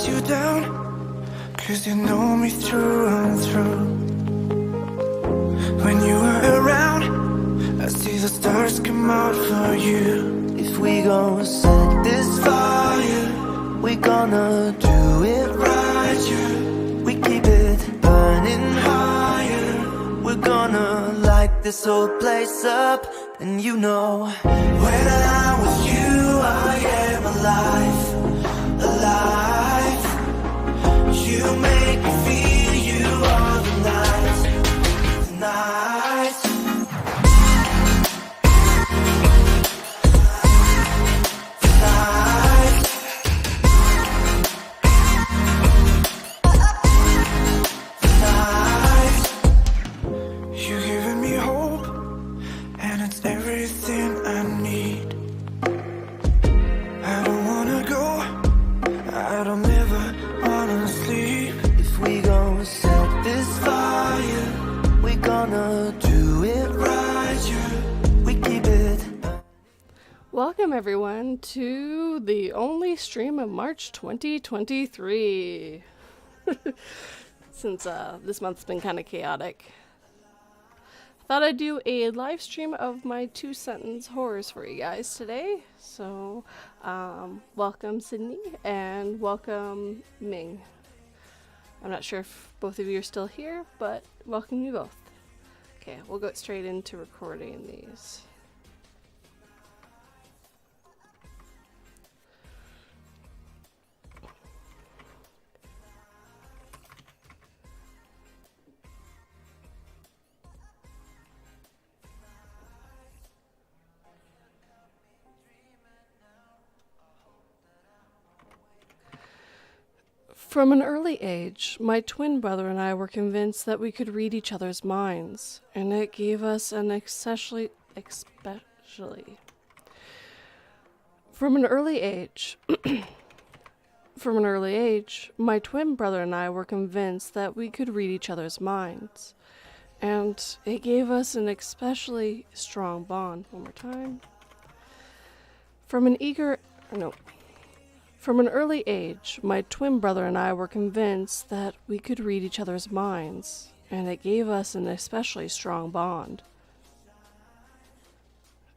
you down, 'cause you know me through and through. When you are around, I see the stars come out for you. If we gon' set this fire, we gonna do it right, yeah. We keep it burning higher. We're gonna light this whole place up. And you know, when I'm with you, I am alive, alive. You make me feel you all the night, tonight. Welcome everyone to the only stream of March 2023. Since this month's been kind of chaotic, I thought I'd do a live stream of my 2-sentence horrors for you guys today. So welcome Sydney and welcome Ming. I'm not sure if both of you are still here, but welcome you both. Okay, we'll go straight into recording these. From an early age, my twin brother and I were convinced that we could read each other's minds, and it gave us an From an early age, my twin brother and I were convinced that we could read each other's minds, and it gave us an especially strong bond. One more time. From an early age, my twin brother and I were convinced that we could read each other's minds, and it gave us an especially strong bond.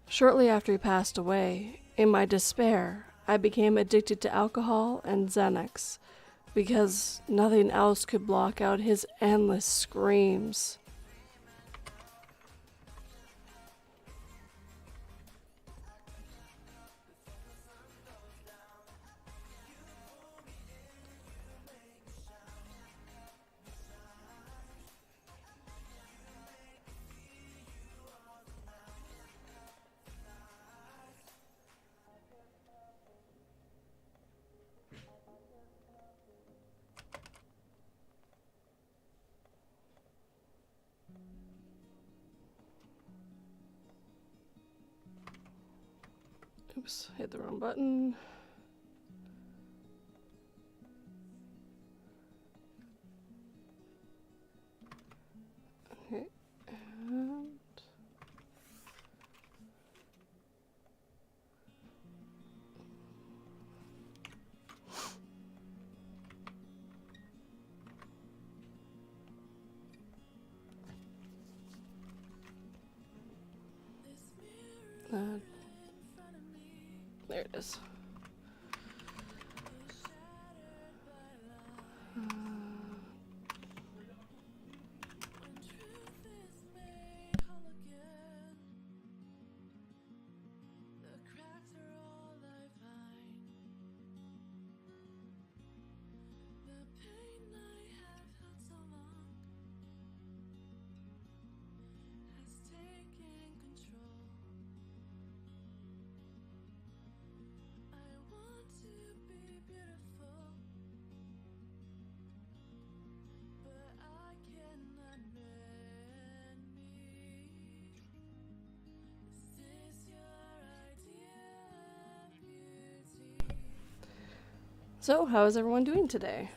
Shortly after he passed away, in my despair, I became addicted to alcohol and Xanax, because nothing else could block out his endless screams. Oops, hit the wrong button. Okay, and there it is. So, how is everyone doing today?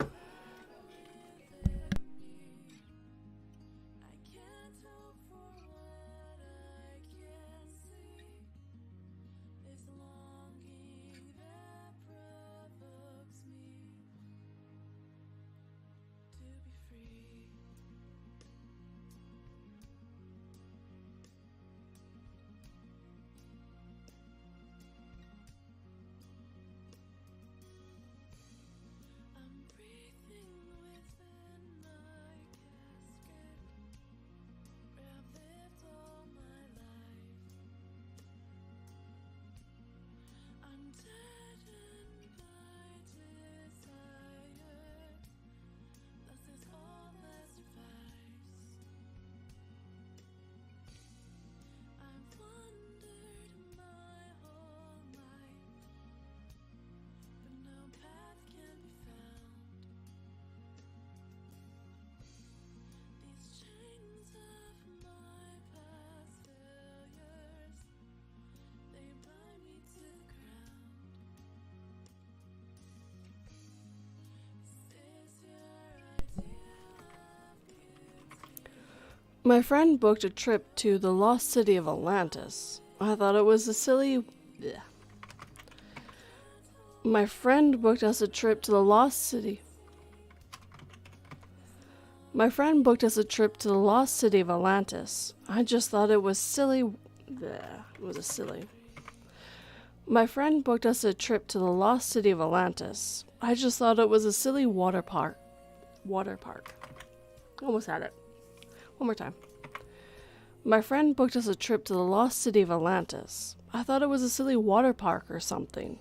My friend booked a trip to the lost city of Atlantis. I thought it was a silly... Blech. My friend booked us a trip to the lost city. My friend booked us a trip to the lost city of Atlantis. I just thought it was silly... Blech. It was a silly... My friend booked us a trip to the lost city of Atlantis. I just thought it was a silly water park. Almost had it. One more time. My friend booked us a trip to the lost city of Atlantis. I thought it was a silly water park or something.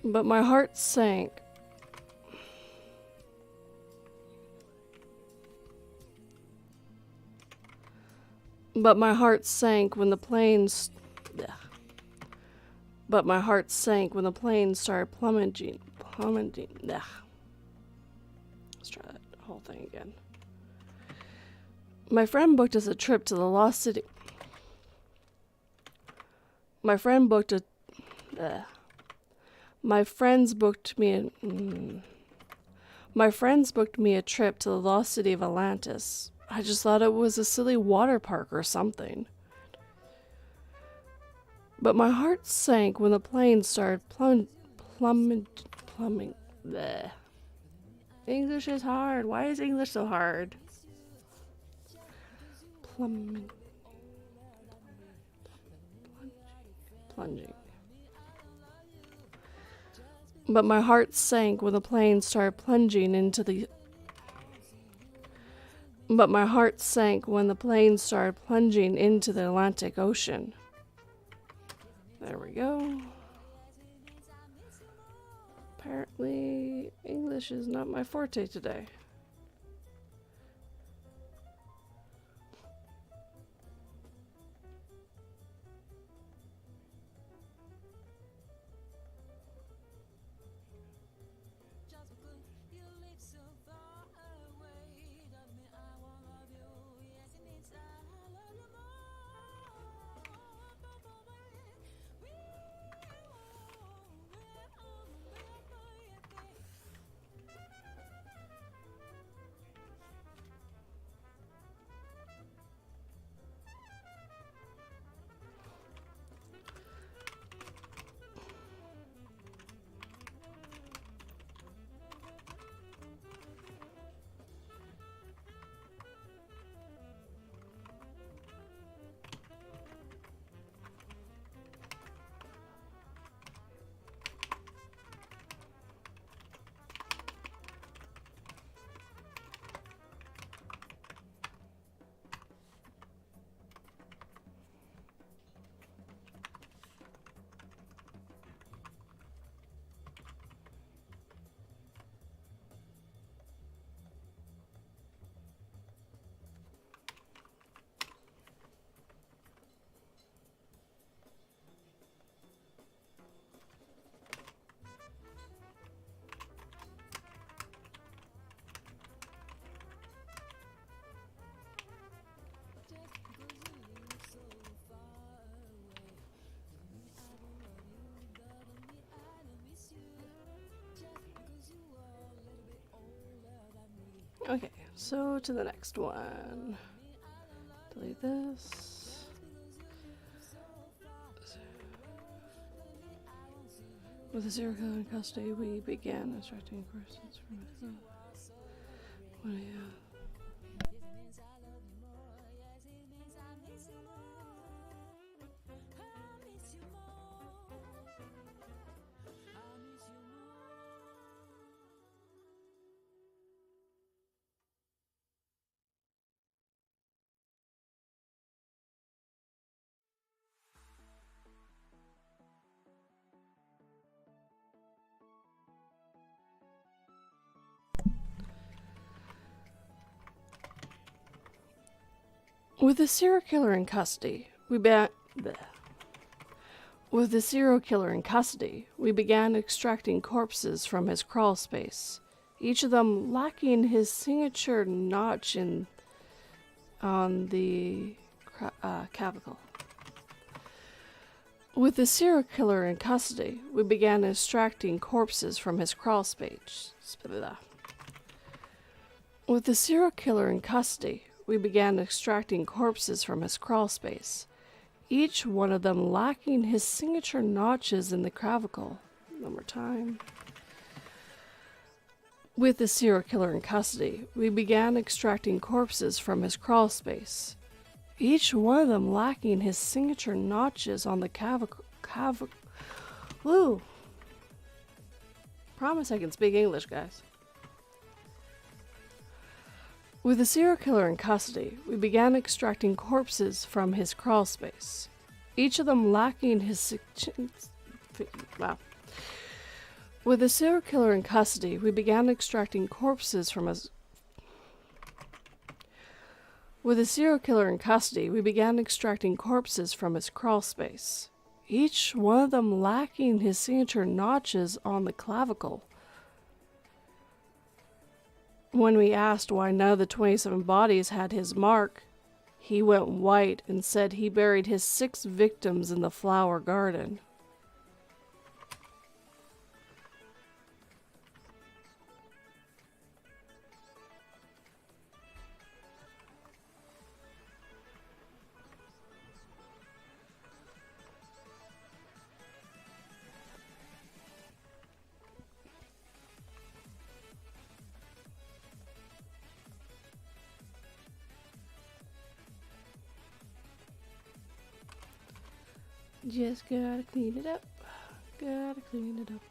But my heart sank. But my heart sank when the planes... But my heart sank when the plane started plummeting. Let's try that whole thing again. My friend booked us a trip to the lost city. My friend booked a... My friends booked me a trip to the lost city of Atlantis. I just thought it was a silly water park or something. But my heart sank when the plane started plummeting. Bleh. English is hard. Why is English so hard? Plunging. But my heart sank when the plane started plunging into the... But my heart sank when the plane started plunging into the Atlantic Ocean. There we go. Apparently, English is not my forte today. Okay, so to the next one. Delete this. With a serial killer in custody, we began instructing persons from what With the serial killer in custody, we began extracting corpses from his crawl space, each of them lacking his signature notch on the clavicle. With the serial killer in custody, we began extracting corpses from his crawl space. With the serial killer in custody, we began extracting corpses from his crawl space, each one of them lacking his signature notches in the clavicle. One more time. With the serial killer in custody, we began extracting corpses from his crawl space, each one of them lacking his signature notches on the clavicle. Woo! Promise I can speak English, guys. With the serial killer in custody, we began extracting corpses from his crawl space, each of them lacking his wow. With the serial killer in custody, we began extracting corpses from his With the serial killer in custody, we began extracting corpses from his crawl space, each one of them lacking his signature notches on the clavicle. When we asked why none of the 27 bodies had his mark, he went white and said he buried his 6 victims in the flower garden. Just gotta clean it up. Gotta clean it up.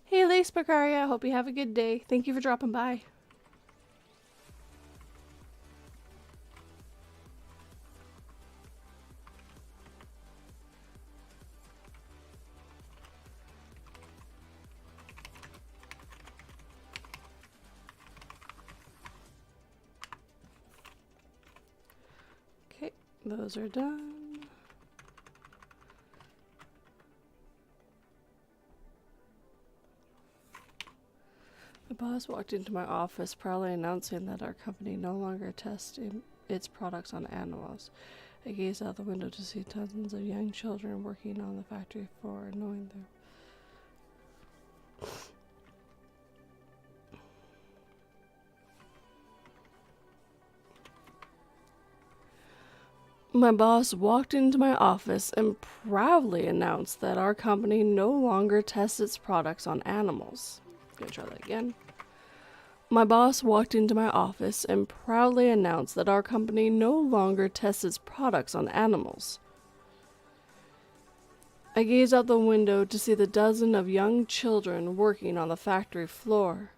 Hey, Lace Bacaria, hope you have a good day. Thank you for dropping by. Okay, those are done. The boss walked into my office proudly announcing that our company no longer tests its products on animals. I gazed out the window to see dozens of young children working on the factory floor, knowing their My boss walked into my office and proudly announced that our company no longer tests its products on animals. Gonna try that again. My boss walked into my office and proudly announced that our company no longer tests its products on animals. I gazed out the window to see the dozen of young children working on the factory floor,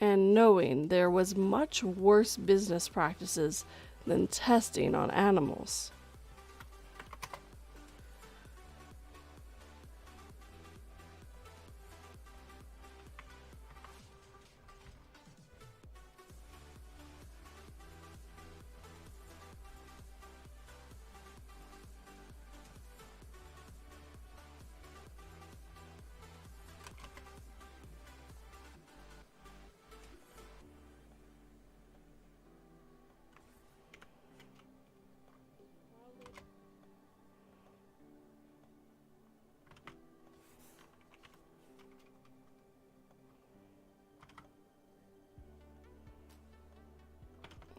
and knowing there was much worse business practices than testing on animals.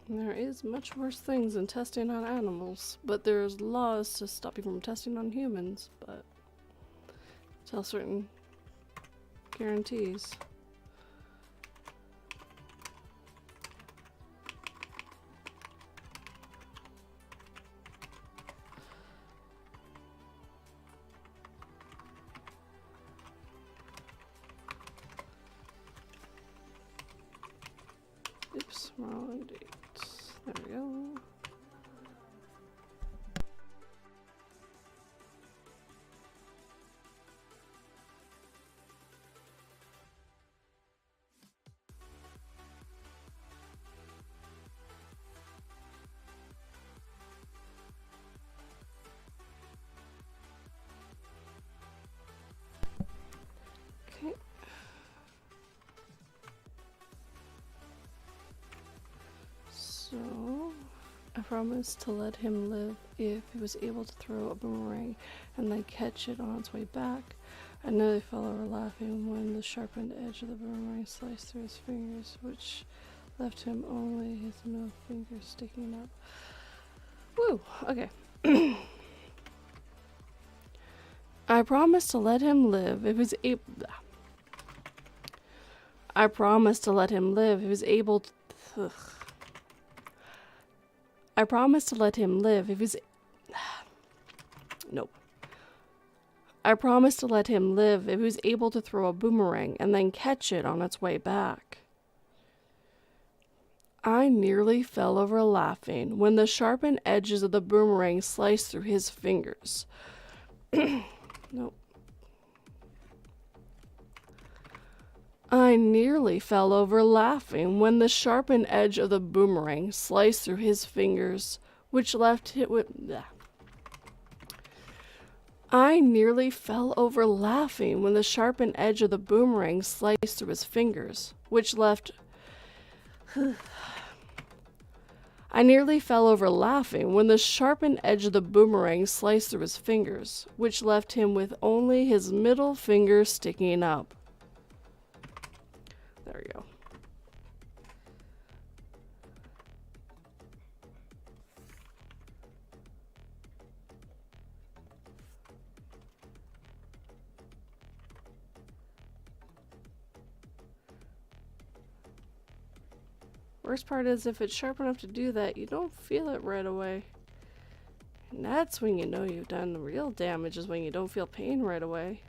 There is much worse things than testing on animals, but there's laws to stop you from testing on humans, but tell certain guarantees. Oops, wrong date. There we go. Okay. So, I promised to let him live if he was able to throw a boomerang and then catch it on its way back. I nearly fell over laughing when the sharpened edge of the boomerang sliced through his fingers, which left him only his middle finger sticking up. Woo! Okay. I promised to let him live if he was able. I promised to let him live if he was able to. Ugh. I promised to let him live if he's. Nope. I promised to let him live if he was able to throw a boomerang and then catch it on its way back. I nearly fell over laughing when the sharpened edges of the boomerang sliced through his fingers. Nope. I nearly fell over laughing when the sharpened edge of the boomerang sliced through his fingers, which left it with. Bleh. I nearly fell over laughing when the sharpened edge of the boomerang sliced through his fingers, which left. I nearly fell over laughing when the sharpened edge of the boomerang sliced through his fingers, which left him with only his middle finger sticking up. There we go. Worst part is if it's sharp enough to do that, you don't feel it right away. And that's when you know you've done the real damage, is when you don't feel pain right away.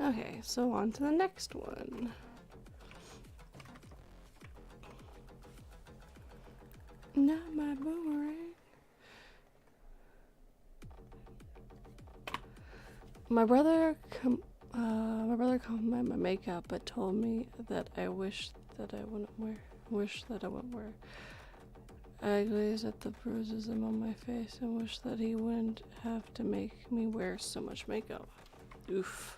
Okay, so on to the next one. Not my boomerang. My brother complimented my makeup, but told me that I wish that I wouldn't wear. I gazed at the bruises on my face and wished that he wouldn't have to make me wear so much makeup. Oof.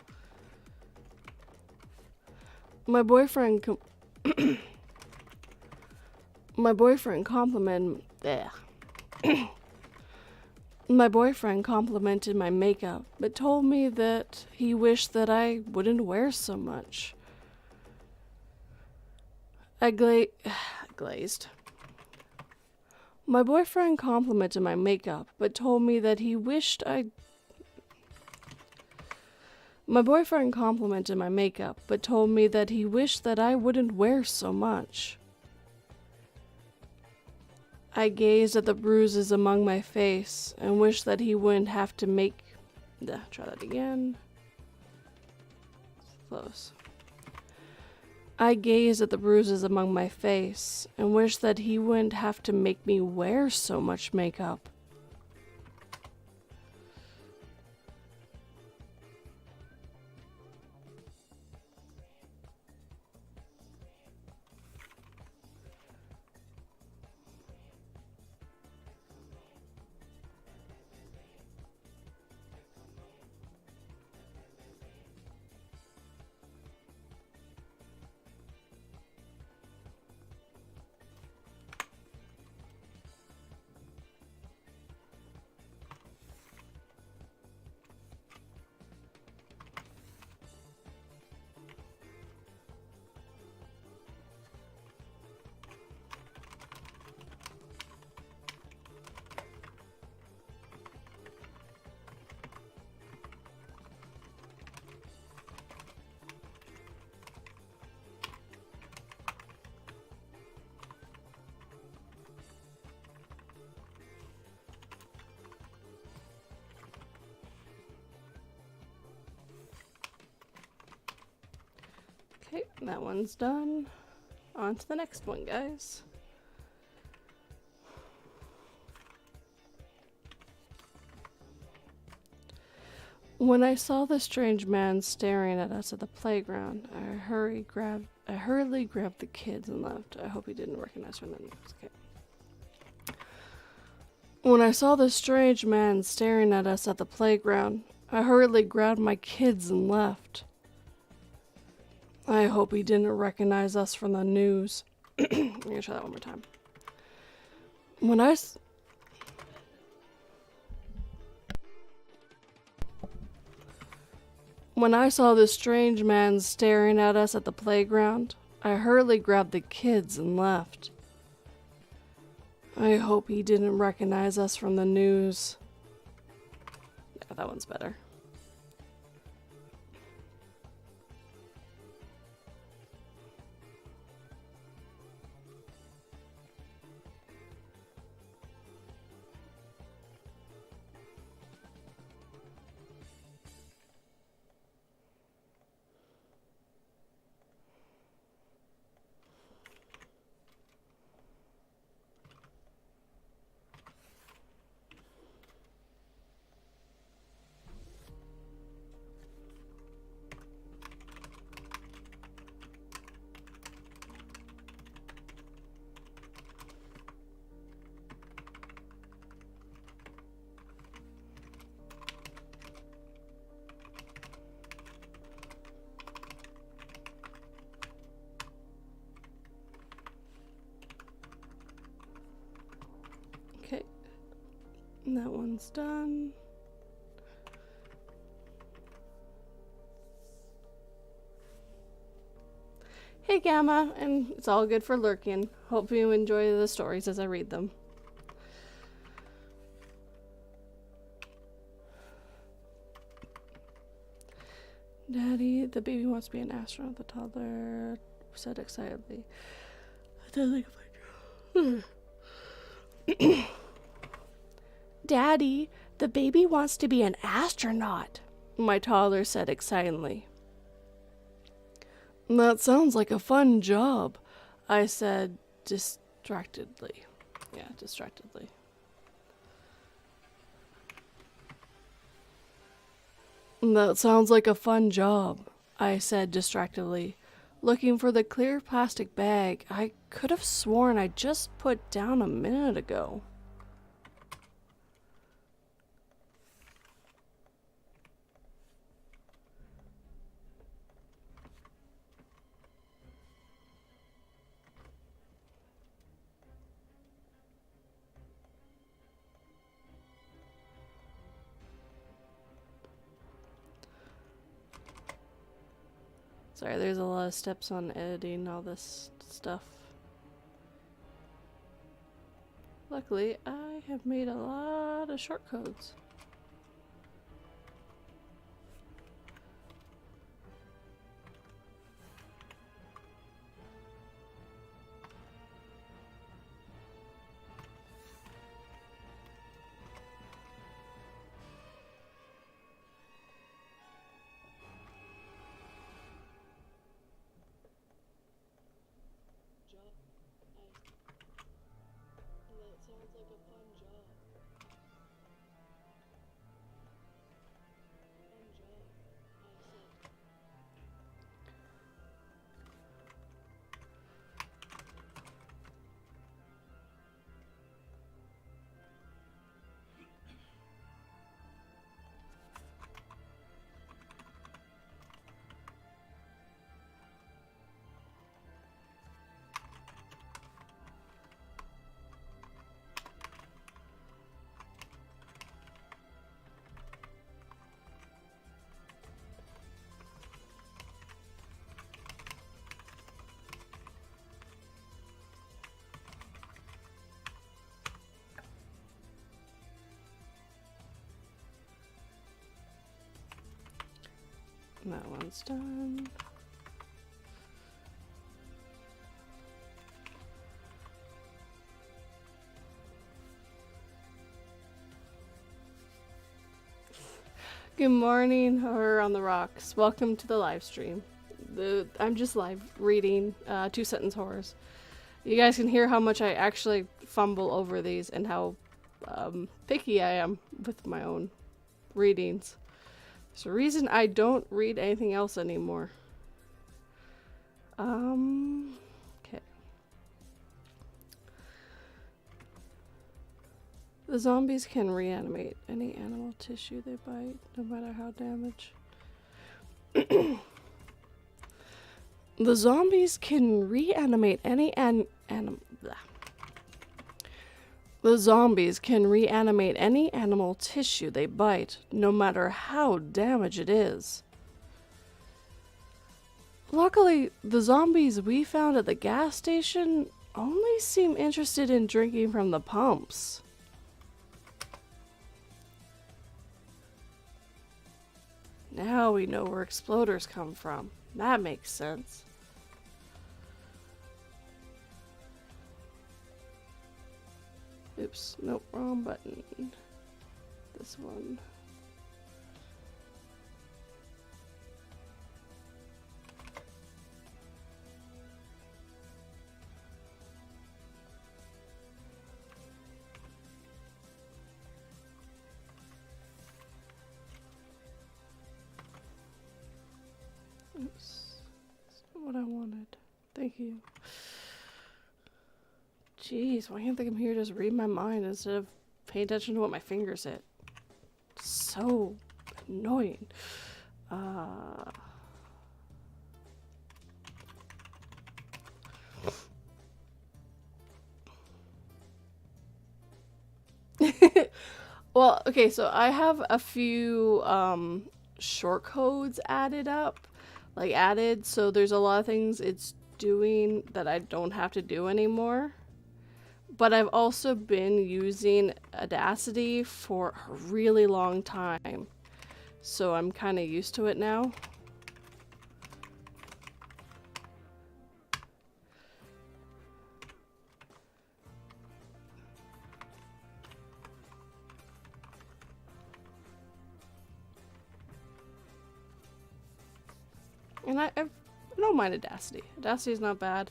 My boyfriend complimented my makeup, but told me that he wished that I wouldn't wear so much. I glazed. My boyfriend complimented my makeup, but told me that he wished I. My boyfriend complimented my makeup, but told me that he wished that I wouldn't wear so much. I gazed at the bruises among my face and wished that he wouldn't have to make. Try that again. Close. I gazed at the bruises among my face and wished that he wouldn't have to make me wear so much makeup. Okay, that one's done. On to the next one, guys. When I saw the strange man staring at us at the playground, I hurriedly grabbed the kids and left. I hope he didn't recognize from the news. Okay. When I saw the strange man staring at us at the playground, I hurriedly grabbed my kids and left. I hope he didn't recognize us from the news. I'm gonna try that one more time. When I saw this strange man staring at us at the playground, I hurriedly grabbed the kids and left. I hope he didn't recognize us from the news. Yeah, that one's better. Okay, that one's done. Hey Gamma, and it's all good for lurking. Hope you enjoy the stories as I read them. Daddy, the baby wants to be an astronaut, the toddler said excitedly. Daddy, the baby wants to be an astronaut, my toddler said excitedly. That sounds like a fun job, I said distractedly. Yeah, distractedly. That sounds like a fun job, I said distractedly, looking for the clear plastic bag I could have sworn I just put down a minute ago. Sorry, there's a lot of steps on editing all this stuff. Luckily, I have made a lot of shortcodes. That one's done. Good morning, Horror on the Rocks. Welcome to the live stream. I'm just live reading 2-sentence horrors. You guys can hear how much I actually fumble over these and how picky I am with my own readings. There's a reason I don't read anything else anymore. Okay. The zombies can reanimate any animal tissue they bite, no matter how damaged. The zombies can reanimate any The zombies can reanimate any animal tissue they bite, no matter how damaged it is. Luckily, the zombies we found at the gas station only seem interested in drinking from the pumps. Now we know where exploders come from. That makes sense. Oops, nope, wrong button. This one. Oops, that's not what I wanted. Thank you. Jeez, why can't they come here just read my mind instead of paying attention to what my fingers hit? So annoying. Well, okay, so I have a few short codes added, so there's a lot of things it's doing that I don't have to do anymore. But I've also been using Audacity for a really long time, so I'm kind of used to it now. And I don't mind Audacity. Audacity is not bad.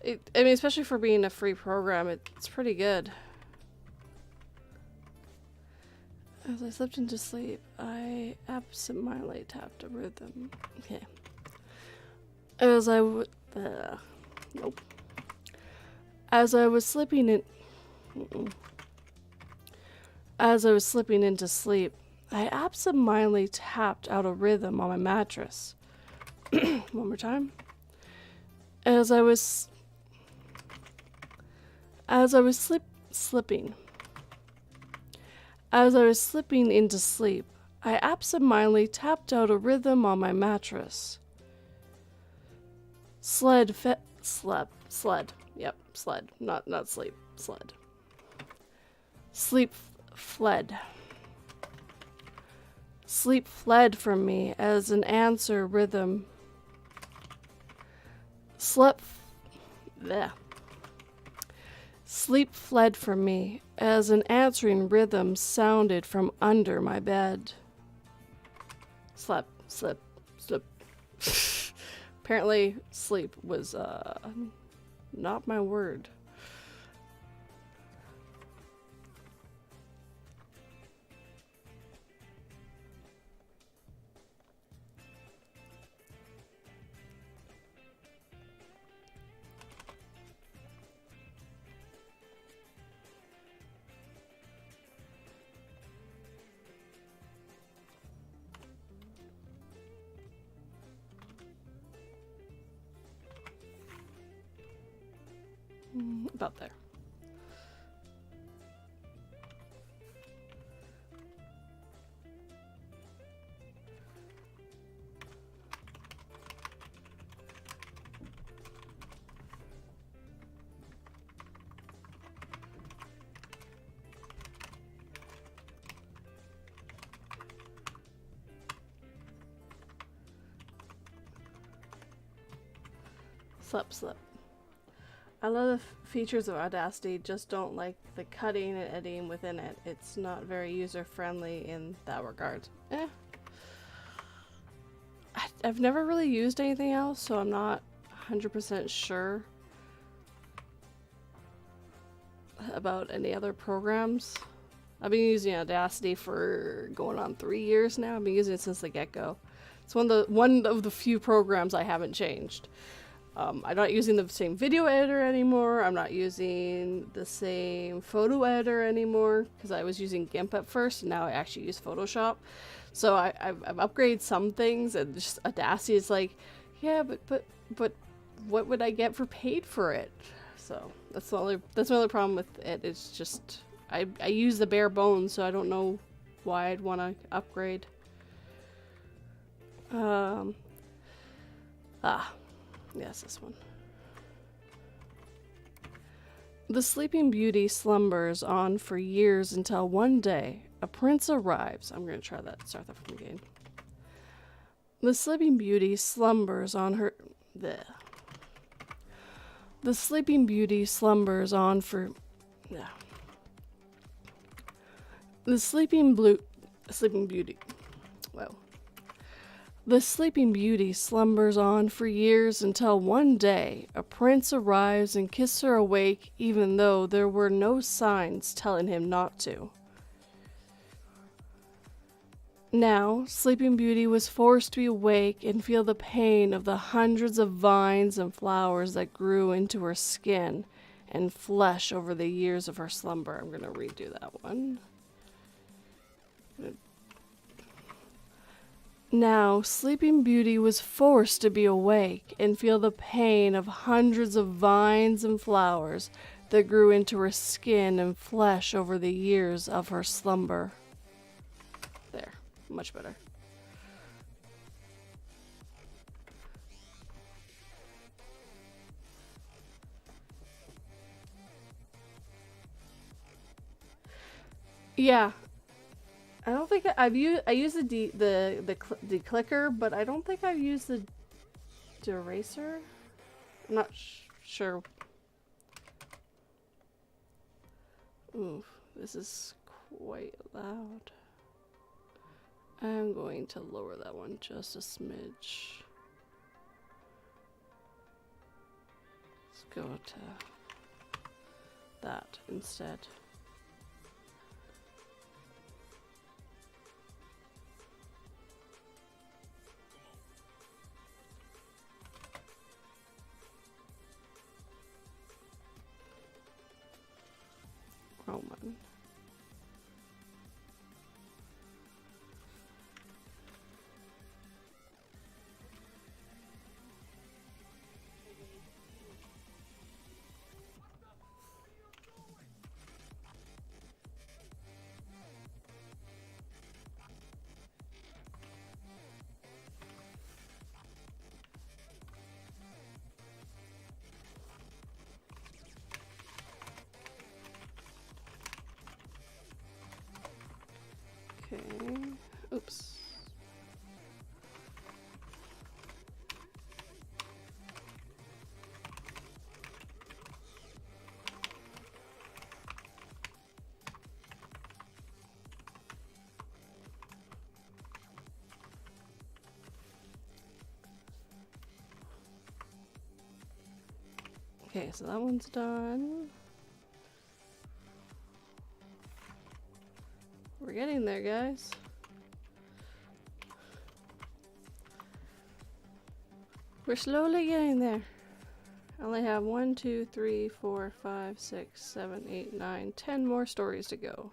I mean, especially for being a free program, it's pretty good. As I slipped into sleep, I absentmindedly tapped a rhythm. Okay. As I nope. As I was slipping into sleep, I absentmindedly tapped out a rhythm on my mattress. One more time. As I was slipping into sleep, I absentmindedly tapped out a rhythm on my mattress. Sled. Yep, sled. Not sleep. Sled. Sleep fled. Sleep fled from me as an answer rhythm. Sleep fled from me as an answering rhythm sounded from under my bed. Slip. Apparently, sleep was, not my word. About there. Slip. I love the features of Audacity, just don't like the cutting and editing within it. It's not very user-friendly in that regard. I've never really used anything else, so I'm not 100% sure about any other programs. I've been using Audacity for going on 3 years now. I've been using it since the get-go. It's one of the few programs I haven't changed. I'm not using the same video editor anymore. I'm not using the same photo editor anymore because I was using GIMP at first, and now I actually use Photoshop. So I've upgraded some things, and just Audacity is like, yeah, but what would I get for paid for it? So that's my only problem with it. It's just I use the bare bones, so I don't know why I'd want to upgrade. Yes, this one. The Sleeping Beauty slumbers on for years until one day a prince arrives. I'm going to try that. Start that from again. The Sleeping Beauty slumbers on her... Bleh. The Sleeping Beauty slumbers on for... Yeah. The Sleeping Beauty... Whoa. The Sleeping Beauty slumbers on for years until one day a prince arrives and kisses her awake even though there were no signs telling him not to. Now, Sleeping Beauty was forced to be awake and feel the pain of the hundreds of vines and flowers that grew into her skin and flesh over the years of her slumber. I'm going to redo that one. Now, Sleeping Beauty was forced to be awake and feel the pain of hundreds of vines and flowers that grew into her skin and flesh over the years of her slumber. There, much better. Yeah. I don't think I used the clicker, but I don't think I've used the deracer. I'm not sure. Ooh, this is quite loud. I'm going to lower that one just a smidge. Let's go to that instead. Roman. Okay. Oops. Okay, so that one's done. We're getting there, guys. We're slowly getting there. I only have 1, 2, 3, 4, 5, 6, 7, 8, 9, 10 more stories to go.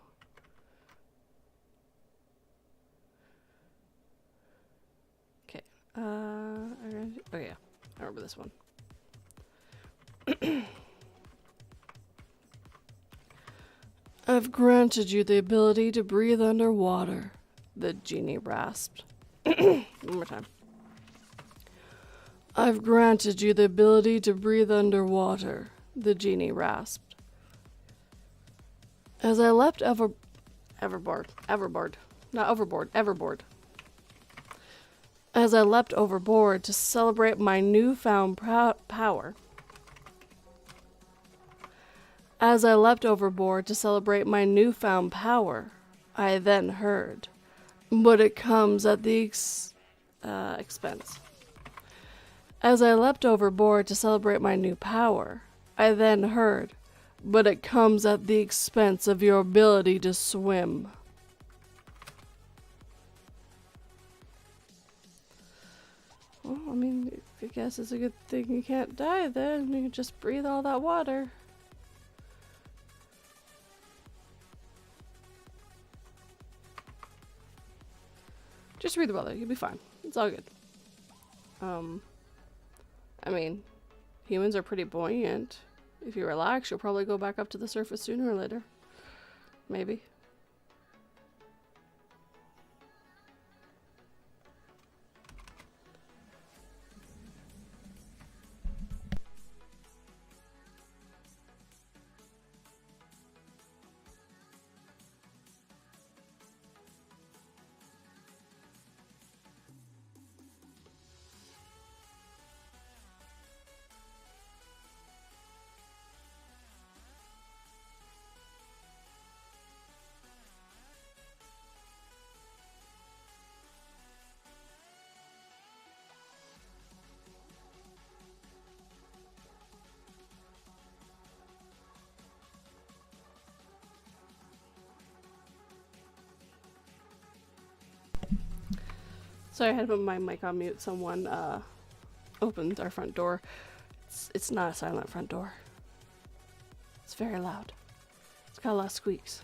Okay. Oh yeah, I remember this one. I've granted you the ability to breathe underwater, the genie rasped. One more time. I've granted you the ability to breathe underwater, the genie rasped. As I leapt overboard. As I leapt overboard to celebrate my newfound power. As I leapt overboard to celebrate my newfound power, I then heard, but it comes at the expense. As I leapt overboard to celebrate my new power, I then heard, "But it comes at the expense of your ability to swim." Well, I mean, I guess it's a good thing you can't die then. You can just breathe all that water. Just read the weather. You'll be fine. It's all good. I mean, humans are pretty buoyant. If you relax, you'll probably go back up to the surface sooner or later. Maybe. Sorry, I had to put my mic on mute. Someone opened our front door. It's not a silent front door. It's very loud. It's got a lot of squeaks.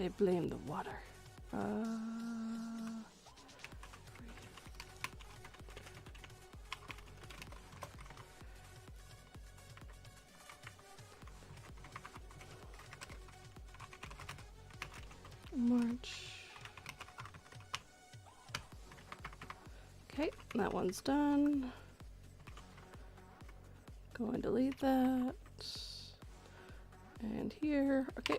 I blame the water. March. Okay, that one's done. Go and delete that. And here, okay.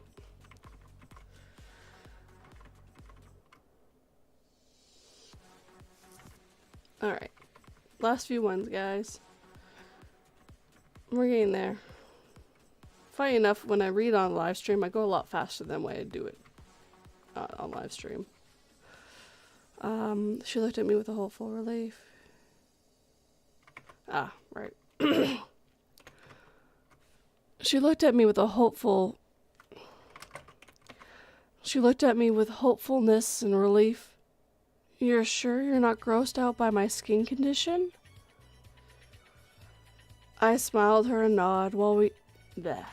Alright, last few ones, guys. We're getting there. Funny enough, when I read on live stream, I go a lot faster than when I do it on live stream. She looked at me with a hopeful relief. Ah, right. She looked at me with a hopeful... She looked at me with hopefulness and relief. "You're sure you're not grossed out by my skin condition?" I smiled her a nod while we... Bleh.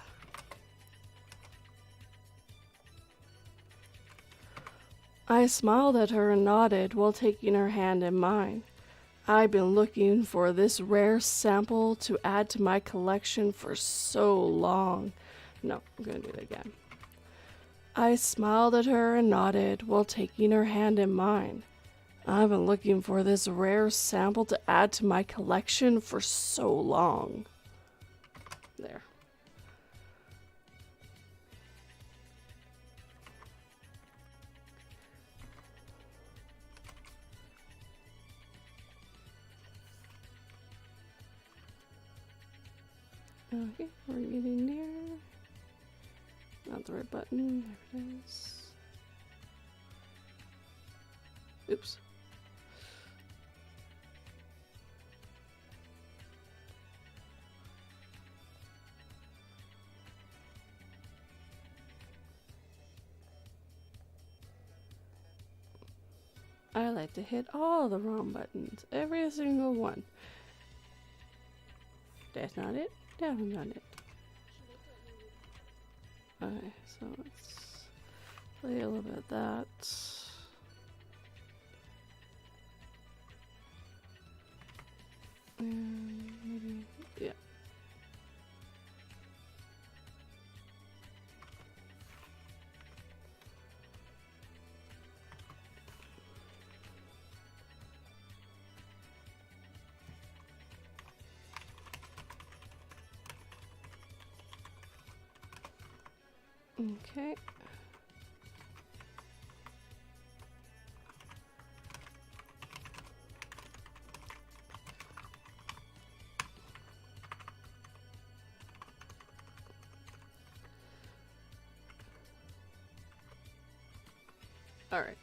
I smiled at her and nodded while taking her hand in mine. I've been looking for this rare sample to add to my collection for so long. No, I'm gonna do it again. I smiled at her and nodded while taking her hand in mine. I've been looking for this rare sample to add to my collection for so long. There. Okay, we're getting near. Not the right button. There it is. Oops. I like to hit all the wrong buttons. Every single one. That's not it. Definitely not it. Okay, so let's play a little bit of that. And maybe, yeah. Okay. All right.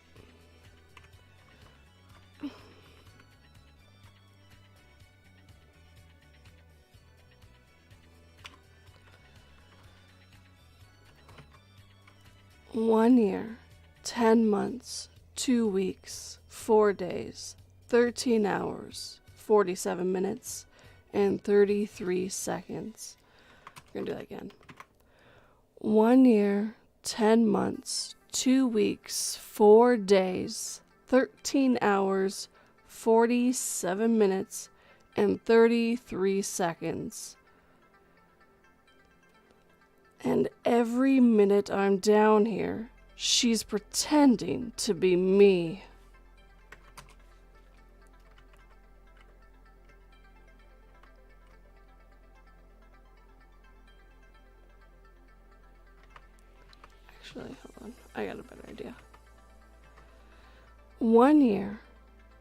1 year, 10 months, 2 weeks, 4 days, 13 hours, 47 minutes, and 33 seconds. We're gonna do that again. 1 year, 10 months, 2 weeks, 4 days, 13 hours, 47 minutes, and 33 seconds. And every minute I'm down here, she's pretending to be me. Actually, hold on. I got a better idea. 1 year,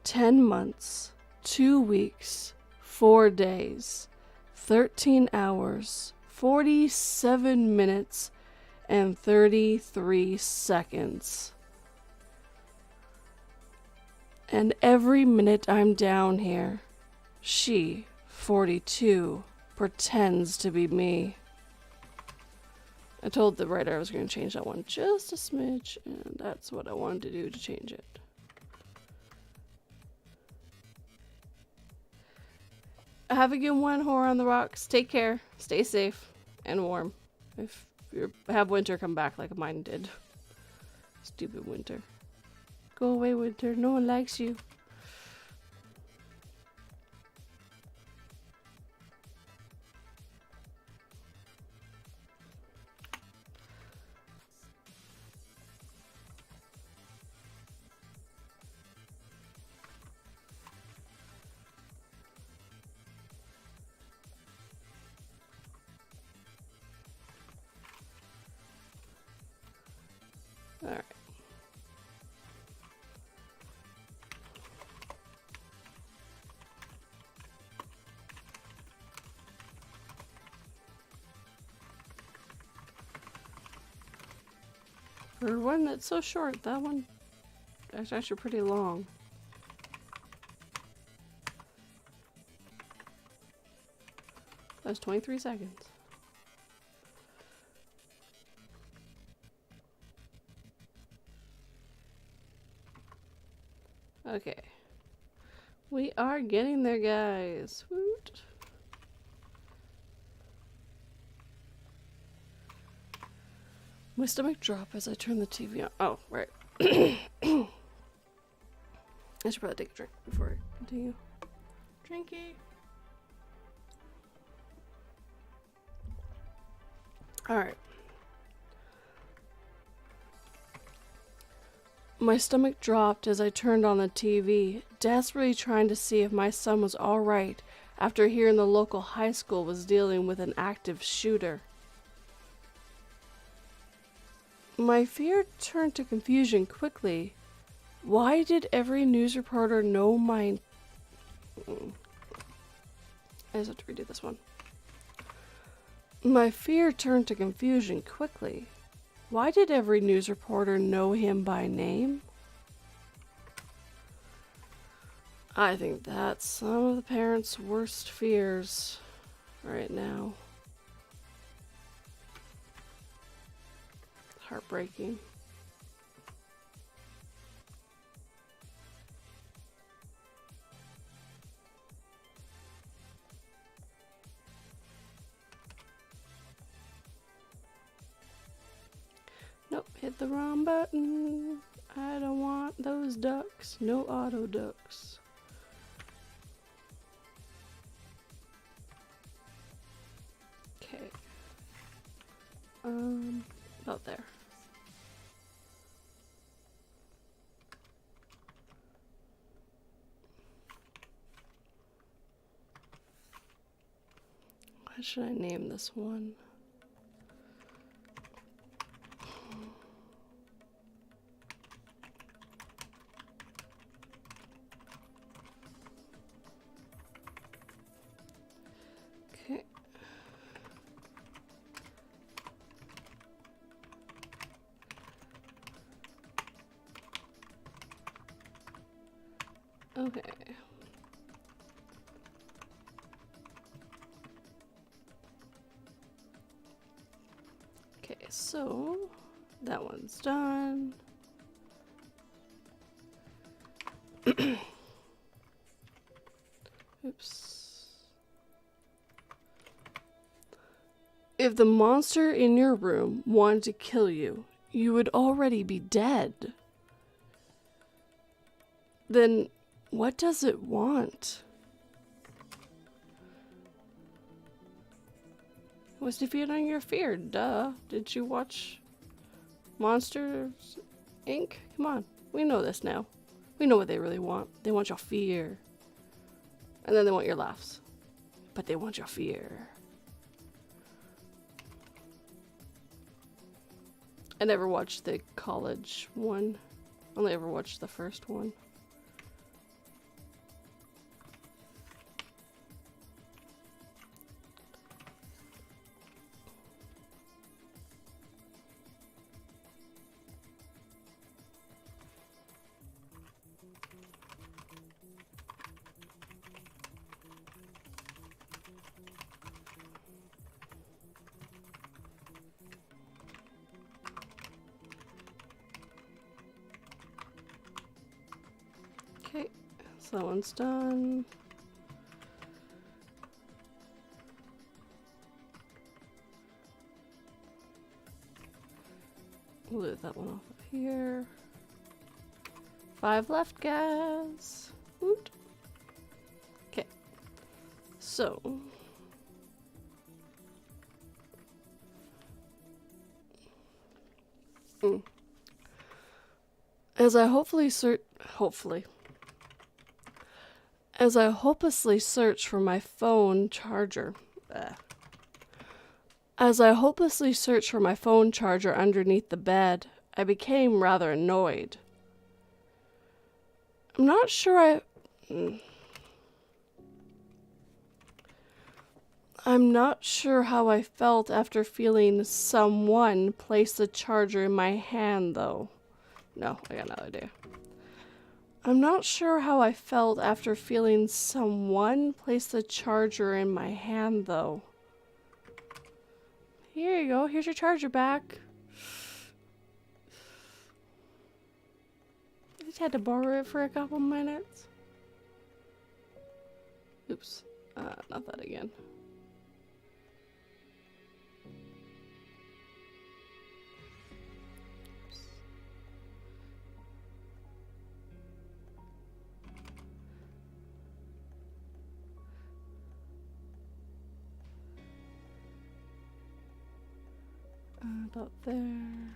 10 months, 2 weeks, 4 days, 13 hours, 47 minutes, and 33 seconds. And every minute I'm down here, she, 42, pretends to be me. I told the writer I was going to change that one just a smidge, and that's what I wanted to do to change it. Have a good one, Horror on the Rocks. Take care, stay safe, and warm. If you have winter come back like mine did. Stupid winter. Go away, winter. No one likes you. Alright. For one that's so short, that one is actually pretty long. That's 23 seconds. Okay. We are getting there, guys. Woot. My stomach dropped as I turned the TV on. Oh, right. I should probably take a drink before I continue. Drinky. Alright. My stomach dropped as I turned on the TV, desperately trying to see if my son was alright after hearing the local high school was dealing with an active shooter. My fear turned to confusion quickly. Why did every news reporter know my... I just have to redo this one. My fear turned to confusion quickly. Why did every news reporter know him by name? I think that's some of the parents' worst fears right now. Heartbreaking. Nope, hit the wrong button. I don't want those ducks. No auto ducks. Okay. About there. What should I name this one? Okay. Okay. Okay, so That one's done. Oops. If the monster in your room wanted to kill you, you would already be dead. Then what does it want? It was defeating your fear, duh. Did you watch Monsters Inc? Come on, we know this now. We know what they really want. They want your fear. And then they want your laughs. But they want your fear. I never watched the college one. Only ever watched the first one. Okay, so that one's done. We'll leave that one off of here. 5 left, guys. Woot. Okay, so as I hopelessly search for my phone charger. As I hopelessly searched for my phone charger underneath the bed, I became rather annoyed. I'm not sure how I felt after feeling someone place the charger in my hand, though. No, I got another idea. I'm not sure how I felt after feeling someone place the charger in my hand, though. Here you go. Here's your charger back. I just had to borrow it for a couple minutes. Oops. Not that again. About there.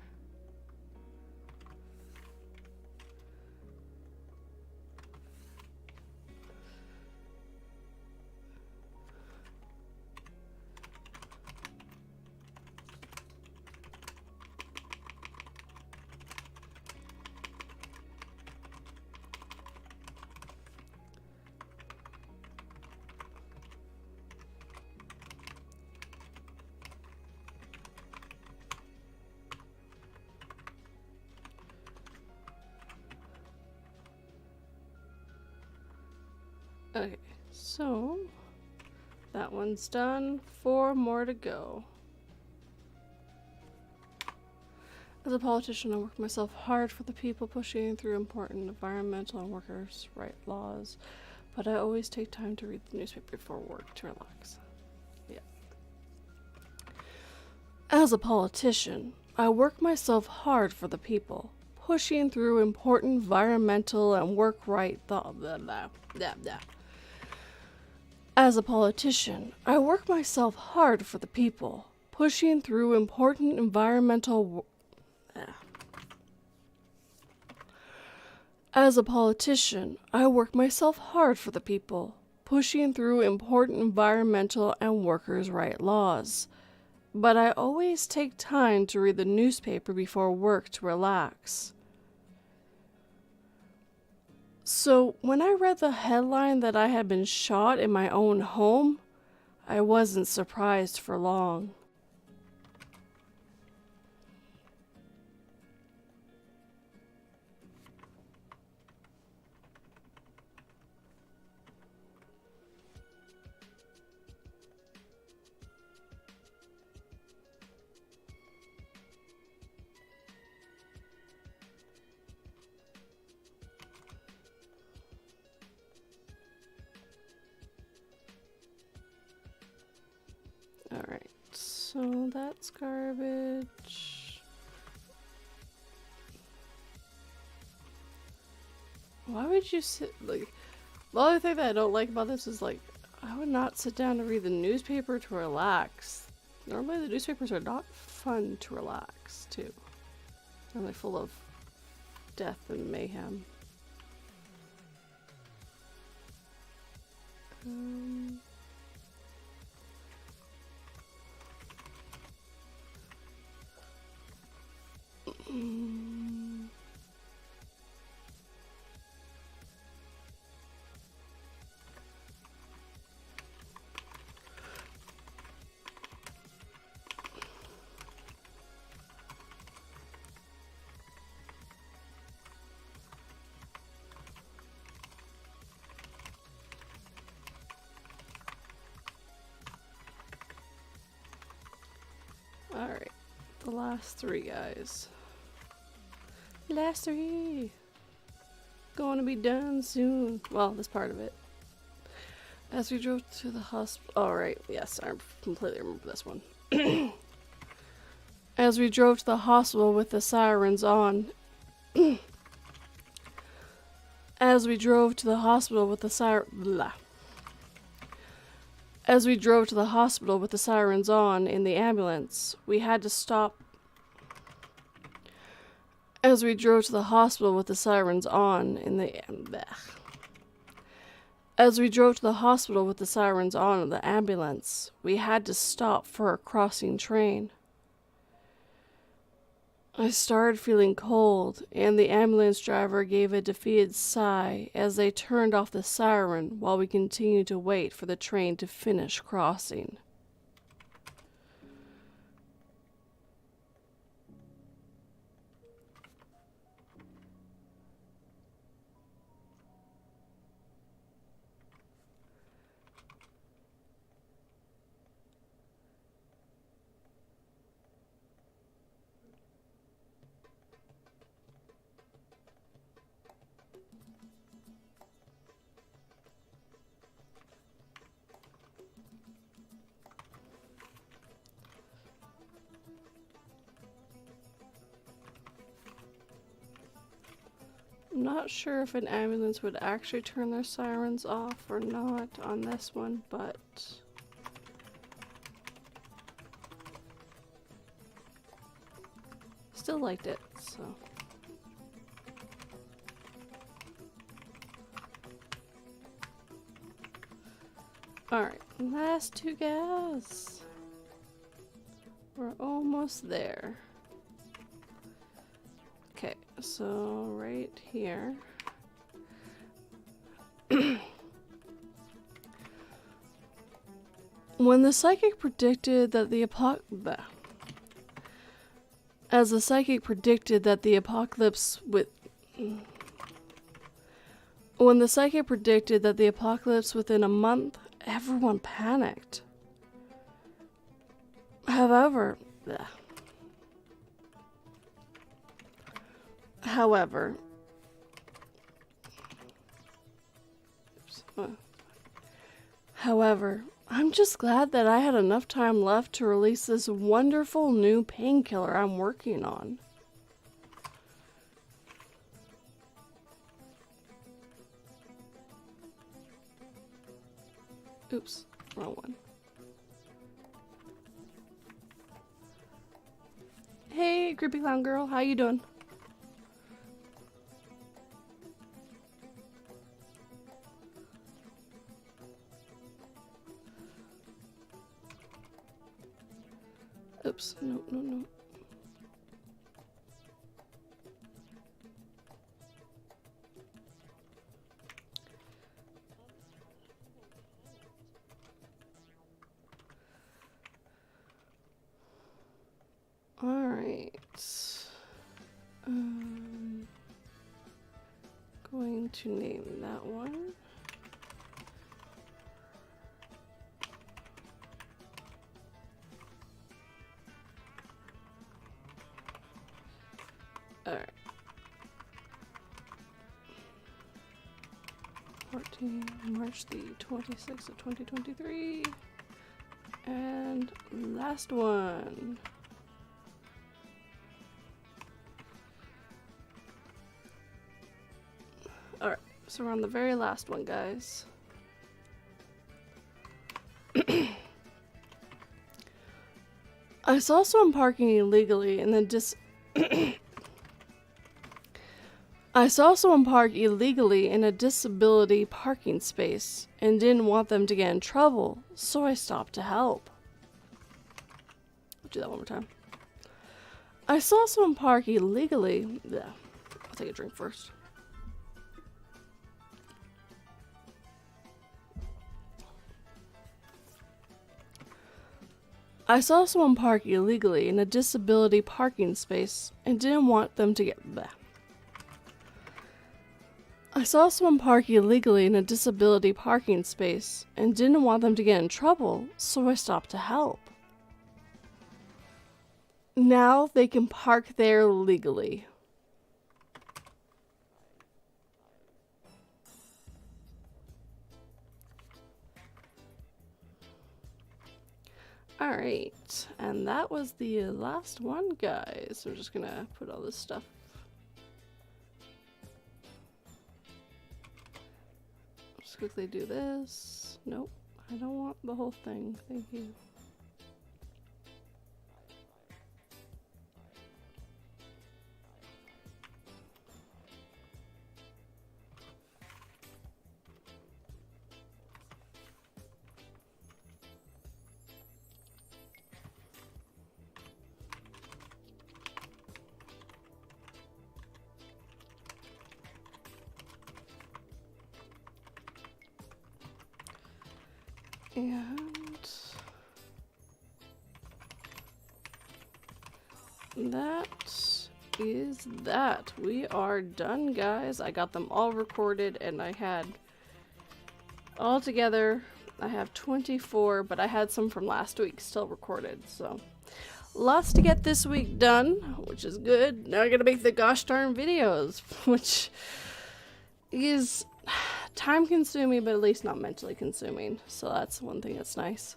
Okay, so that one's done. 4 more to go. As a politician, I work myself hard for the people, pushing through important environmental and workers' right laws, but I always take time to read the newspaper before work to relax. Yeah. As a politician, I work myself hard for the people, pushing through important environmental and work right As a politician, I work myself hard for the people, pushing through important environmental As a politician, I work myself hard for the people, pushing through important environmental and workers' right laws. But I always take time to read the newspaper before work to relax. So, when I read the headline that I had been shot in my own home, I wasn't surprised for long. So that's garbage. Why would you sit, like, the only thing that I don't like about this is, like, I would not sit down to read the newspaper to relax. Normally the newspapers are not fun to relax to. And they're full of death and mayhem. Alright, the last three guys. Last three! Gonna be done soon. Well, this part of it. As we drove to the hospital. Alright, yes, I completely remember this one. As we drove to the hospital with the sirens on. As we drove to the hospital with the As we drove to the hospital with the sirens on in the ambulance, we had to stop. As we drove to the hospital with the sirens on in the As we drove to the hospital with the sirens on in the ambulance, we had to stop for a crossing train. I started feeling cold, and the ambulance driver gave a defeated sigh as they turned off the siren while we continued to wait for the train to finish crossing. I'm not sure if an ambulance would actually turn their sirens off or not on this one, but still liked it, so. Alright, last two guys. We're almost there. Okay, so right here. When the psychic predicted that the As the psychic predicted that the apocalypse would... When the psychic predicted that the apocalypse within a month, everyone panicked. However, I'm just glad that I had enough time left to release this wonderful new painkiller I'm working on. Oops, wrong one. Hey, creepy clown girl, how you doing? Oops, no. Alright. Going to name that one. Alright. 14, March the 26th of 2023. And last one. Alright, so we're on the very last one, guys. I saw someone parking illegally and then I saw someone park illegally in a disability parking space and didn't want them to get in trouble, so I stopped to help. I'll do that one more time. I saw someone park illegally. Yeah, I'll take a drink first. I saw someone park illegally in a disability parking space and didn't want them to get bleh. I saw someone park illegally in a disability parking space and didn't want them to get in trouble, so I stopped to help. Now they can park there legally. Alright, and that was the last one, guys. We're just gonna put all this stuff. Just quickly do this. Nope, I don't want the whole thing. Thank you. And that is that. We are done, guys. I got them all recorded and I had all together. I have 24, but I had some from last week still recorded, so lots to get this week done, which is good. Now I gotta make the gosh darn videos, which is time consuming, but at least not mentally consuming. So that's one thing that's nice.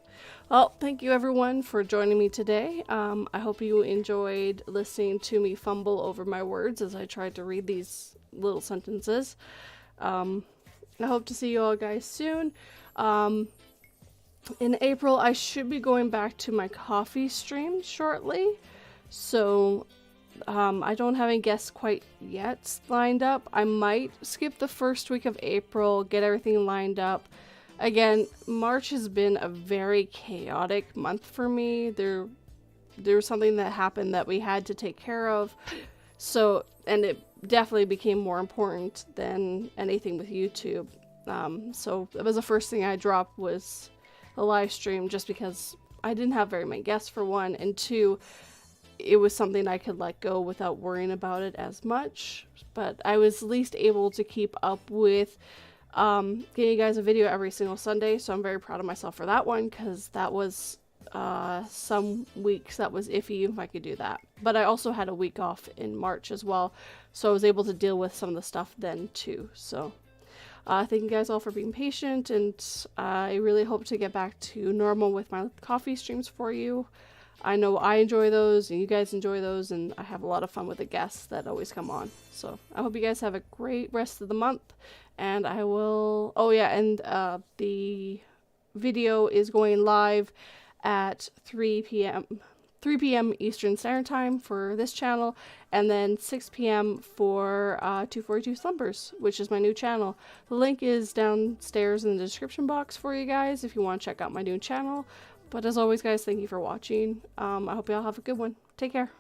Well, thank you everyone for joining me today. I hope you enjoyed listening to me fumble over my words as I tried to read these little sentences. I hope to see you all guys soon. In April, I should be going back to my coffee stream shortly. So I don't have any guests quite yet lined up. I might skip the first week of April, get everything lined up. Again, March has been a very chaotic month for me. There was something that happened that we had to take care of. So, and it definitely became more important than anything with YouTube. So that was the first thing I dropped was a live stream, just because I didn't have very many guests for one, and two, it was something I could let go without worrying about it as much. But I was at least able to keep up with getting you guys a video every single Sunday, so I'm very proud of myself for that one, because that was some weeks that was iffy if I could do that. But I also had a week off in March as well, so I was able to deal with some of the stuff then too. So thank you guys all for being patient, and I really hope to get back to normal with my coffee streams for you. I know I enjoy those, and you guys enjoy those, and I have a lot of fun with the guests that always come on. So I hope you guys have a great rest of the month, and I will... Oh yeah, and the video is going live at 3 p.m. Eastern Standard Time for this channel, and then 6 p.m. for 242 Slumbers, which is my new channel. The link is downstairs in the description box for you guys if you want to check out my new channel. But as always, guys, thank you for watching. I hope y'all have a good one. Take care.